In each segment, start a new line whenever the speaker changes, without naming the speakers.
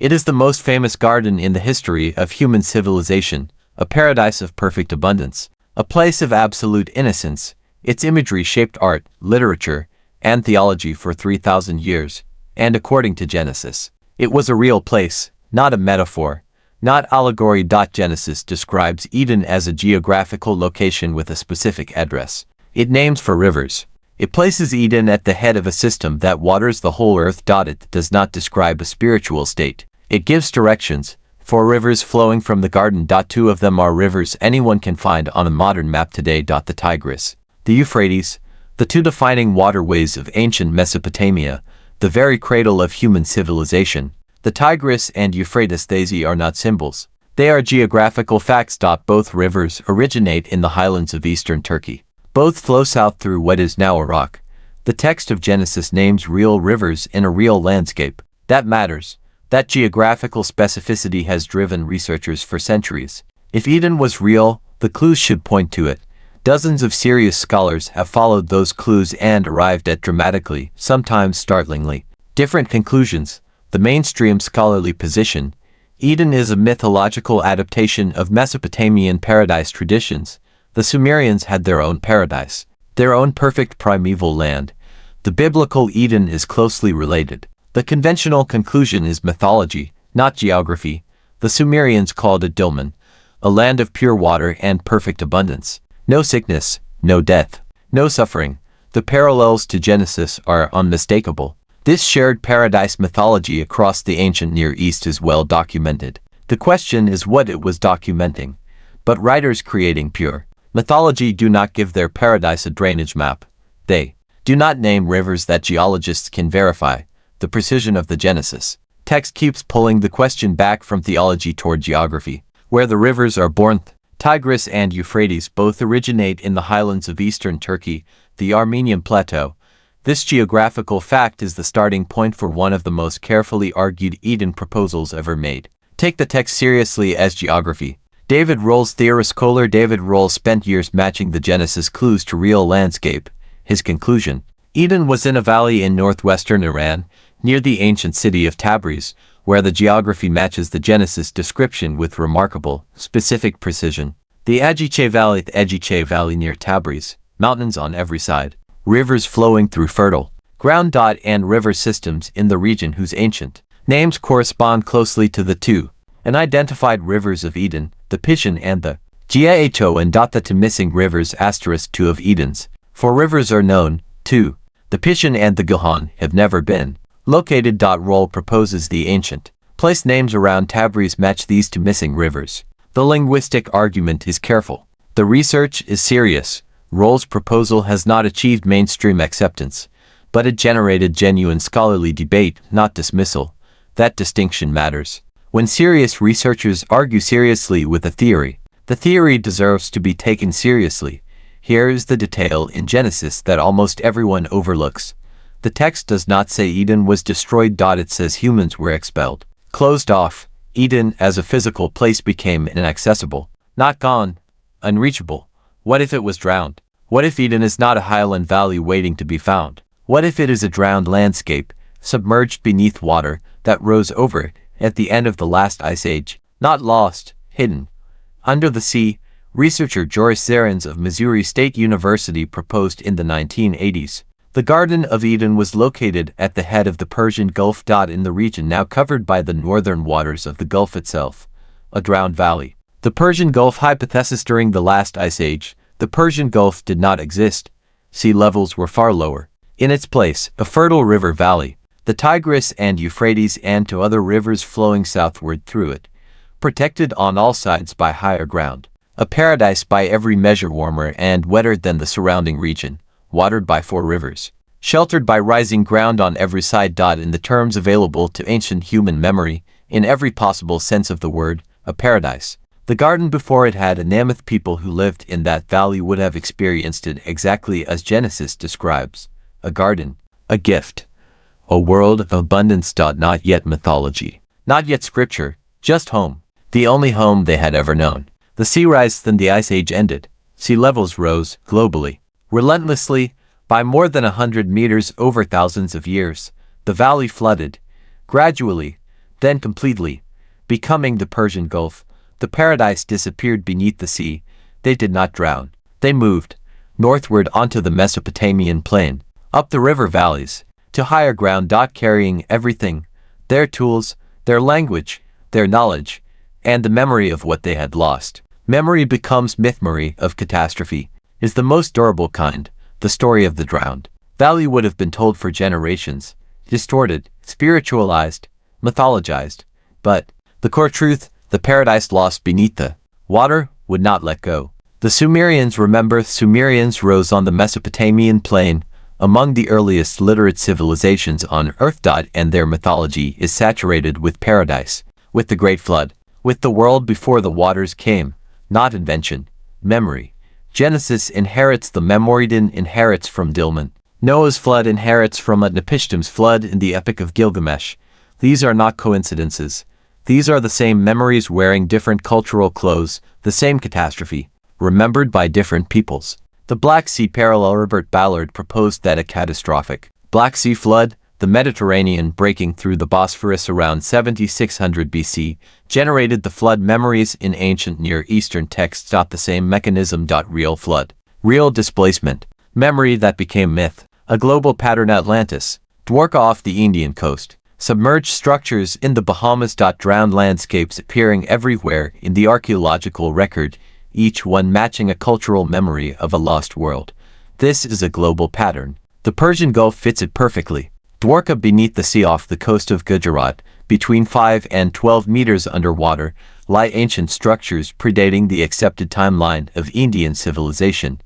It is the most famous garden in the history of human civilization, a paradise of perfect abundance, a place of absolute innocence. Its imagery shaped art, literature, and theology for 3,000 years, and according to Genesis, it was a real place, not a metaphor, not allegory. Genesis describes Eden as a geographical location with a specific address. It names for rivers. It places Eden at the head of a system that waters the whole earth. It does not describe a spiritual state. It gives directions. 4 rivers flowing from the garden. 2 of them are rivers anyone can find on a modern map today. The Tigris, the Euphrates, the 2 defining waterways of ancient Mesopotamia, the very cradle of human civilization. The Tigris and Euphrates, these are not symbols. They are geographical facts. Both rivers originate in the highlands of eastern Turkey. Both flow south through what is now Iraq. The text of Genesis names real rivers in a real landscape. That matters. That geographical specificity has driven researchers for centuries. If Eden was real, the clues should point to it. Dozens of serious scholars have followed those clues and arrived at dramatically, sometimes startlingly, different conclusions. The mainstream scholarly position: Eden is a mythological adaptation of Mesopotamian paradise traditions. The Sumerians had their own paradise, their own perfect primeval land. The biblical Eden is closely related. The conventional conclusion is mythology, not geography. The Sumerians called it Dilmun, a land of pure water and perfect abundance. No sickness, no death, no suffering. The parallels to Genesis are unmistakable. This shared paradise mythology across the ancient Near East is well documented. The question is what it was documenting. But writers creating pure mythology do not give their paradise a drainage map. They do not name rivers that geologists can verify. The precision of the Genesis text keeps pulling the question back from theology toward geography. Where the rivers are born: Tigris and Euphrates both originate in the highlands of eastern Turkey, the Armenian Plateau. This geographical fact is the starting point for one of the most carefully argued Eden proposals ever made. Take the text seriously as geography. David Rohl's theorist scholar David Rohl spent years matching the Genesis clues to real landscape. His conclusion: Eden was in a valley in northwestern Iran, near the ancient city of Tabriz, where the geography matches the Genesis description with remarkable, specific precision. The Ajiche Valley near Tabriz, mountains on every side, rivers flowing through fertile ground. And river systems in the region whose ancient names correspond closely to the 2 unidentified rivers of Eden, the Persian and the Gao, and the 2 missing rivers *2 of Edens. 4 rivers are known, 2. The Persian and the Gihon have never been located. Rohl proposes the ancient place names around Tabriz match these 2 missing rivers. The linguistic argument is careful. The research is serious. Rohl's proposal has not achieved mainstream acceptance, but it generated genuine scholarly debate, not dismissal. That distinction matters. When serious researchers argue seriously with a theory, the theory deserves to be taken seriously. Here is the detail in Genesis that almost everyone overlooks. The text does not say Eden was destroyed. It says humans were expelled, closed off. Eden as a physical place became inaccessible, not gone, unreachable. What if it was drowned? What if Eden is not a highland valley waiting to be found? What if it is a drowned landscape, submerged beneath water, that rose over it at the end of the last ice age? Not lost, hidden under the sea. Researcher Joris Zarins of Missouri State University proposed in the 1980s. The Garden of Eden was located at the head of the Persian Gulf. In the region now covered by the northern waters of the Gulf itself, a drowned valley. The Persian Gulf hypothesis: during the last ice age, the Persian Gulf did not exist. Sea levels were far lower. In its place, a fertile river valley, the Tigris and Euphrates, and 2 other rivers flowing southward through it, protected on all sides by higher ground. A paradise by every measure, warmer and wetter than the surrounding region, watered by 4 rivers, sheltered by rising ground on every side. In the terms available to ancient human memory, in every possible sense of the word, a paradise. The garden before it had a Namath people who lived in that valley would have experienced it exactly as Genesis describes: a garden, a gift, a world of abundance. Not yet mythology, not yet scripture, just home, the only home they had ever known. The sea rise. Then the ice age ended. Sea levels rose, globally, relentlessly, by more than 100 meters over thousands of years. The valley flooded, gradually, then completely, becoming the Persian Gulf. The paradise disappeared beneath the sea. They did not drown. They moved northward onto the Mesopotamian plain, up the river valleys, to higher ground. Carrying everything, their tools, their language, their knowledge, and the memory of what they had lost. Memory becomes myth. Memory of catastrophe is the most durable kind. The story of the drowned valley would have been told for generations, distorted, spiritualized, mythologized, but the core truth, the paradise lost beneath the water, would not let go. The Sumerians rose on the Mesopotamian plain, among the earliest literate civilizations on Earth. And their mythology is saturated with paradise, with the Great Flood, with the world before the waters came, not invention, memory. Genesis inherits the Memoridan inherits from Dilmun. Noah's flood inherits from Utnapishtim's flood in the Epic of Gilgamesh. These are not coincidences. These are the same memories wearing different cultural clothes, the same catastrophe, remembered by different peoples. The Black Sea parallel. Robert Ballard proposed that a catastrophic Black Sea flood, the Mediterranean breaking through the Bosphorus around 7600 BC, generated the flood memories in ancient Near Eastern texts. The same mechanism. Real flood, real displacement, memory that became myth. A global pattern. Atlantis, Dwarka off the Indian coast, submerged structures in the Bahamas. Drowned landscapes appearing everywhere in the archaeological record, each one matching a cultural memory of a lost world. This is a global pattern. The Persian Gulf fits it perfectly. Dwarka beneath the sea off the coast of Gujarat, between 5 and 12 meters underwater, lie ancient structures predating the accepted timeline of Indian civilization.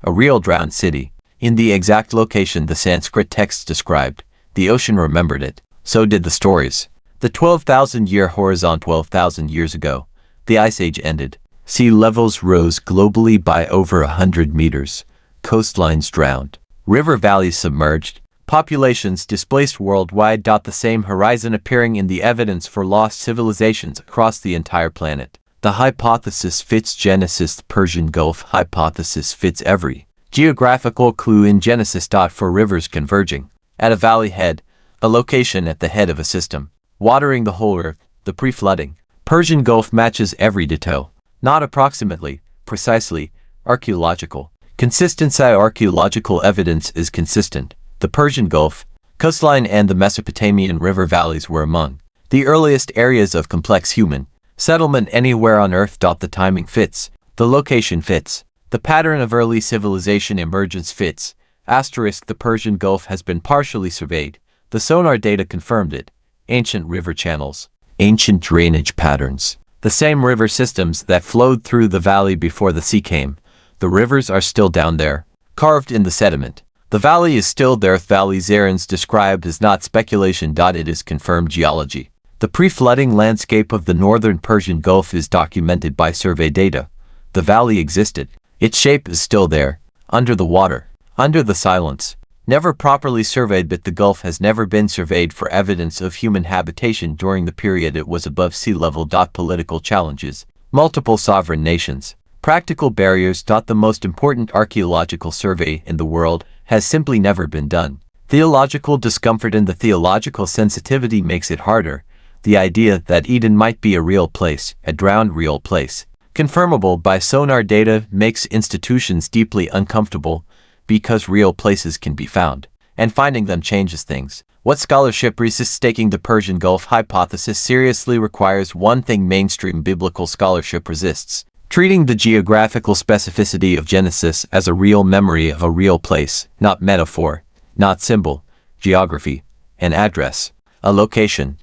A real drowned city. In the exact location the Sanskrit texts described, the ocean remembered it. So did the stories. The 12,000-year horizon. 12,000 years ago, the Ice Age ended. Sea levels rose globally by over 100 meters. Coastlines drowned. River valleys submerged. Populations displaced worldwide. The same horizon appearing in the evidence for lost civilizations across the entire planet. The hypothesis fits Genesis. The Persian Gulf hypothesis fits every geographical clue in Genesis. For rivers converging at a valley head, a location at the head of a system, watering the whole earth, the pre-flooding Persian Gulf matches every detail, not approximately, precisely, archaeological. Consistency. Archaeological evidence is consistent. The Persian Gulf coastline and the Mesopotamian river valleys were among the earliest areas of complex human settlement anywhere on Earth. The timing fits. The location fits. The pattern of early civilization emergence fits. Asterisk. The Persian Gulf has been partially surveyed. The sonar data confirmed it. Ancient river channels. Ancient drainage patterns. The same river systems that flowed through the valley before the sea came. The rivers are still down there, carved in the sediment. The valley is still there. Valley Zarins described is not speculation. It is confirmed geology. The pre-flooding landscape of the northern Persian Gulf is documented by survey data. The valley existed. Its shape is still there, under the water, under the silence. Never properly surveyed, but the Gulf has never been surveyed for evidence of human habitation during the period it was above sea level. Political challenges, multiple sovereign nations, practical barriers. The most important archaeological survey in the world has simply never been done. Theological discomfort and the theological sensitivity makes it harder. The idea that Eden might be a real place, a drowned real place, confirmable by sonar data, makes institutions deeply uncomfortable, because real places can be found, and finding them changes things. What scholarship resists taking the Persian Gulf hypothesis seriously requires one thing mainstream biblical scholarship resists: treating the geographical specificity of Genesis as a real memory of a real place, not metaphor, not symbol, geography, an address, a location.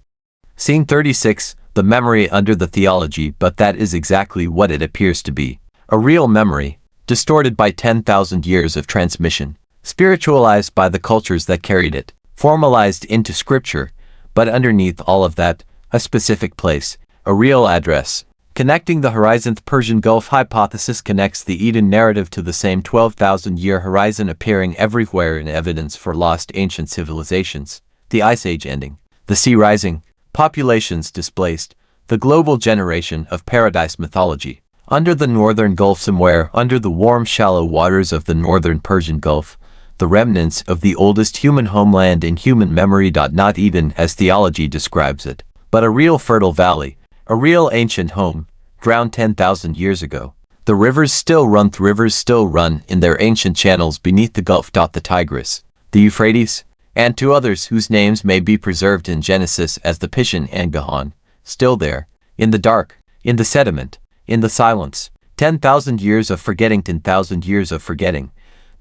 Scene 36, the memory under the theology. But that is exactly what it appears to be. A real memory, distorted by 10,000 years of transmission, spiritualized by the cultures that carried it, formalized into scripture, but underneath all of that, a specific place, a real address. Connecting the horizon. The Persian Gulf hypothesis connects the Eden narrative to the same 12,000-year horizon appearing everywhere in evidence for lost ancient civilizations, the Ice Age ending, the sea rising, populations displaced, the global generation of paradise mythology. Under the northern Gulf, somewhere under the warm shallow waters of the northern Persian Gulf, the remnants of the oldest human homeland in human memory. Not Eden as theology describes it, but a real fertile valley, a real ancient home, drowned 10,000 years ago. The rivers still run in their ancient channels beneath the Gulf. The Tigris, the Euphrates, and two others whose names may be preserved in Genesis as the Pishon and Gihon, still there, in the dark, in the sediment, in the silence. 10,000 years of forgetting, 10,000 years of forgetting.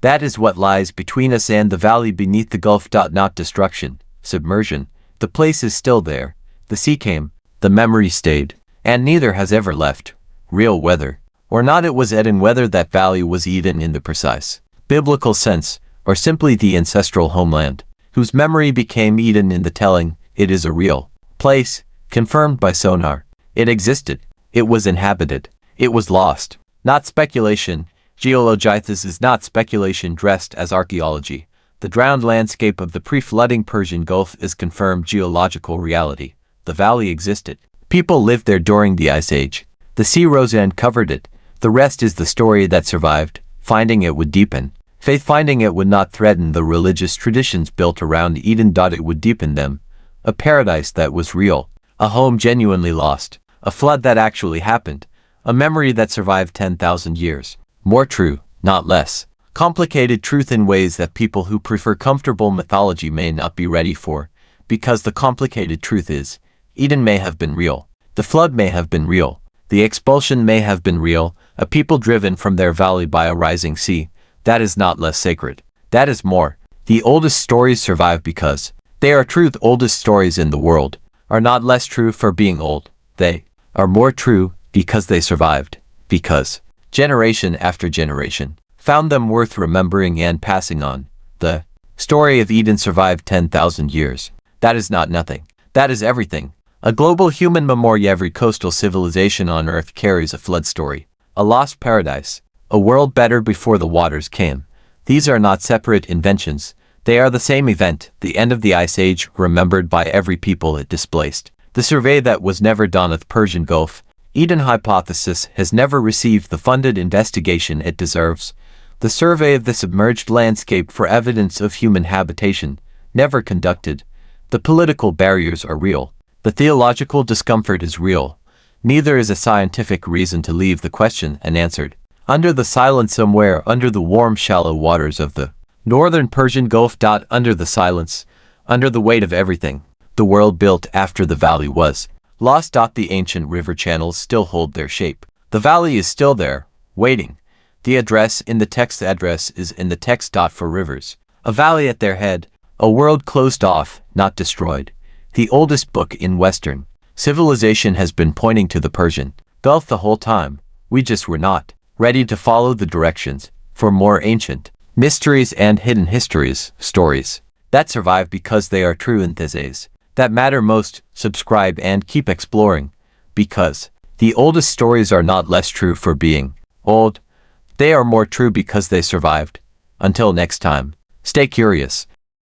That is what lies between us and the valley beneath the Gulf. Not destruction, submersion. The place is still there. The sea came, the memory stayed, and neither has ever left. Real weather, or not, it was Eden. Whether that valley was Eden in the precise biblical sense, or simply the ancestral homeland, whose memory became Eden in the telling. It is a real place, confirmed by sonar. It existed. It was inhabited. It was lost. Not speculation. Geological is not speculation dressed as archaeology. The drowned landscape of the pre-flooding Persian Gulf is confirmed geological reality. The valley existed. People lived there during the Ice Age. The sea rose and covered it. The rest is the story that survived. Finding it would deepen faith. Finding it would not threaten the religious traditions built around Eden. It would deepen them. A paradise that was real. A home genuinely lost. A flood that actually happened. A memory that survived 10,000 years. More true, not less. Complicated truth in ways that people who prefer comfortable mythology may not be ready for, because the complicated truth is, Eden may have been real. The flood may have been real. The expulsion may have been real. A people driven from their valley by a rising sea. That is not less sacred. That is more. The oldest stories survive because they are true. The oldest stories in the world are not less true for being old. They are more true because they survived. Because generation after generation found them worth remembering and passing on. The story of Eden survived 10,000 years. That is not nothing. That is everything. A global human memory. Every coastal civilization on Earth carries a flood story. A lost paradise. A world better before the waters came. These are not separate inventions. They are the same event, the end of the Ice Age, remembered by every people it displaced. The survey that was never done of the Persian Gulf. Eden hypothesis has never received the funded investigation it deserves. The survey of the submerged landscape for evidence of human habitation, never conducted. The political barriers are real. The theological discomfort is real. Neither is a scientific reason to leave the question unanswered. Under the silence somewhere under the warm shallow waters of the northern Persian Gulf. Under the silence, under the weight of everything, the world built after the valley was lost. The ancient river channels still hold their shape. The valley is still there, waiting. The address in the text is in the text. For rivers, a valley at their head, a world closed off, not destroyed. The oldest book in Western civilization has been pointing to the Persian Gulf the whole time. We just were not ready to follow the directions for more ancient mysteries and hidden histories, stories that survive because they are true and theses that matter most. Subscribe and keep exploring, because the oldest stories are not less true for being old. They are more true because they survived. Until next time, stay curious.